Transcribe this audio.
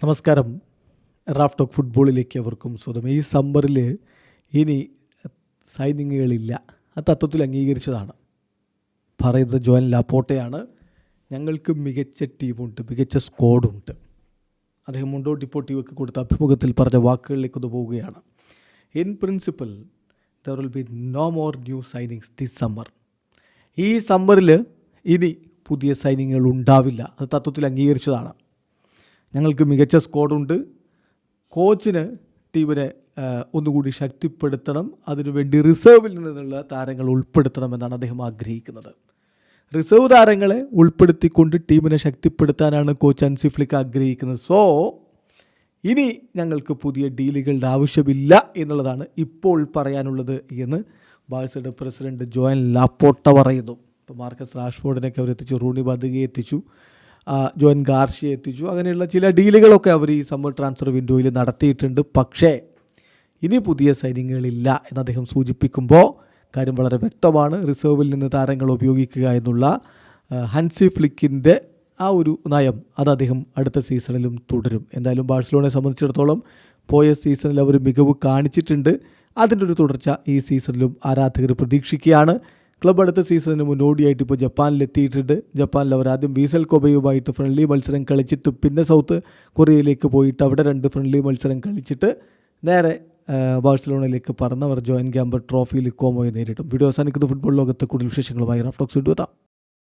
നമസ്കാരം. Raf talk ഫുട്ബോളിലേക്ക് അവർക്കും സ്വന്തം. ഈ സമ്മറിൽ ഇനി സൈനിങ്ങുകളില്ല. അത് തത്വത്തിൽ അംഗീകരിച്ചതാണ്. പറയുന്നത് ജോയൻ ലാപ്പോർട്ടയാണ്. ഞങ്ങൾക്ക് മികച്ച ടീമുണ്ട്, മികച്ച സ്ക്വാഡുണ്ട്. അദ്ദേഹം മുണ്ടോ ഡിപ്പോർട്ടീവൊക്കെ കൊടുത്ത അഭിമുഖത്തിൽ പറഞ്ഞ വാക്കുകളിലേക്കൊന്ന് പോവുകയാണ്. In principle there will be no more new signings this summer. ഈ സമ്മറിൽ ഇനി പുതിയ സൈനിങ്ങുകൾ ഉണ്ടാവില്ല. അത് തത്വത്തിൽ അംഗീകരിച്ചതാണ്. ഞങ്ങൾക്ക് മികച്ച സ്ക്വാഡുണ്ട്. കോച്ചിന് ടീമിനെ ഒന്നുകൂടി ശക്തിപ്പെടുത്തണം. അതിനുവേണ്ടി റിസർവിൽ നിന്നുള്ള താരങ്ങൾ ഉൾപ്പെടുത്തണമെന്നാണ് അദ്ദേഹം ആഗ്രഹിക്കുന്നത്. റിസർവ് താരങ്ങളെ ഉൾപ്പെടുത്തിക്കൊണ്ട് ടീമിനെ ശക്തിപ്പെടുത്താനാണ് കോച്ച് ഹൻസി ഫ്ലിക്ക് ആഗ്രഹിക്കുന്നത്. സോ ഇനി ഞങ്ങൾക്ക് പുതിയ ഡീലുകളുടെ ആവശ്യമില്ല എന്നുള്ളതാണ് ഇപ്പോൾ പറയാനുള്ളത് എന്ന് ബാഴ്സയുടെ പ്രസിഡന്റ് ജോയൻ ലാപ്പോർട്ട പറയുന്നു. ഇപ്പോൾ മാർക്കസ് റാഷ്ഫോർഡിനൊക്കെ അവരെത്തിച്ചു, റൂണി ബദുഗയെ എത്തിച്ചു, ജോൻ ഗാർഷിയെ എത്തിച്ചു. അങ്ങനെയുള്ള ചില ഡീലുകളൊക്കെ അവർ ഈ സമ്മർ ട്രാൻസ്ഫർ വിൻഡോയിൽ നടത്തിയിട്ടുണ്ട്. പക്ഷേ ഇനി പുതിയ സൈനിങ്ങുകളില്ല എന്ന് അദ്ദേഹം സൂചിപ്പിക്കുമ്പോൾ കാര്യം വളരെ വ്യക്തമാണ്. റിസർവിൽ നിന്ന് താരങ്ങൾ ഉപയോഗിക്കുക എന്നുള്ള ഹൻസി ഫ്ലിക്കിൻ്റെ ആ ഒരു നയം അത് അദ്ദേഹം അടുത്ത സീസണിലും തുടരും. എന്തായാലും ബാഴ്സലോണയെ സംബന്ധിച്ചിടത്തോളം പോയ സീസണിൽ അവർ മികവ് കാണിച്ചിട്ടുണ്ട്. അതിൻ്റെ ഒരു തുടർച്ച ഈ സീസണിലും ആരാധകർ പ്രതീക്ഷിക്കുകയാണ്. ക്ലബ് അടുത്ത സീസണിന് മുന്നോടിയായിട്ട് ഇപ്പോൾ ജപ്പാനിലെത്തിയിട്ടുണ്ട്. ജപ്പാനിൽ അവർ ആദ്യം വീസൽ കൊബയുമായിട്ട് ഫ്രണ്ട്ലി മത്സരം കളിച്ചിട്ട് പിന്നെ സൗത്ത് കൊറിയയിലേക്ക് പോയിട്ട് അവിടെ 2 ഫ്രണ്ട്ലി മത്സരം കളിച്ചിട്ട് നേരെ ബാഴ്സലോണയിലേക്ക് പറന്നവർ ജോയിൻ ക്യാമ്പർ ട്രോഫിയിൽ കോമോയെ നേരിടും. വീഡിയോ അവസാനിക്കുന്ന ഫുട്ബോൾ ലോകത്ത് കൂടുതൽ വിശേഷങ്ങളുമായി റാഫ് ടോക്സ് വീണ്ടും എത്താം.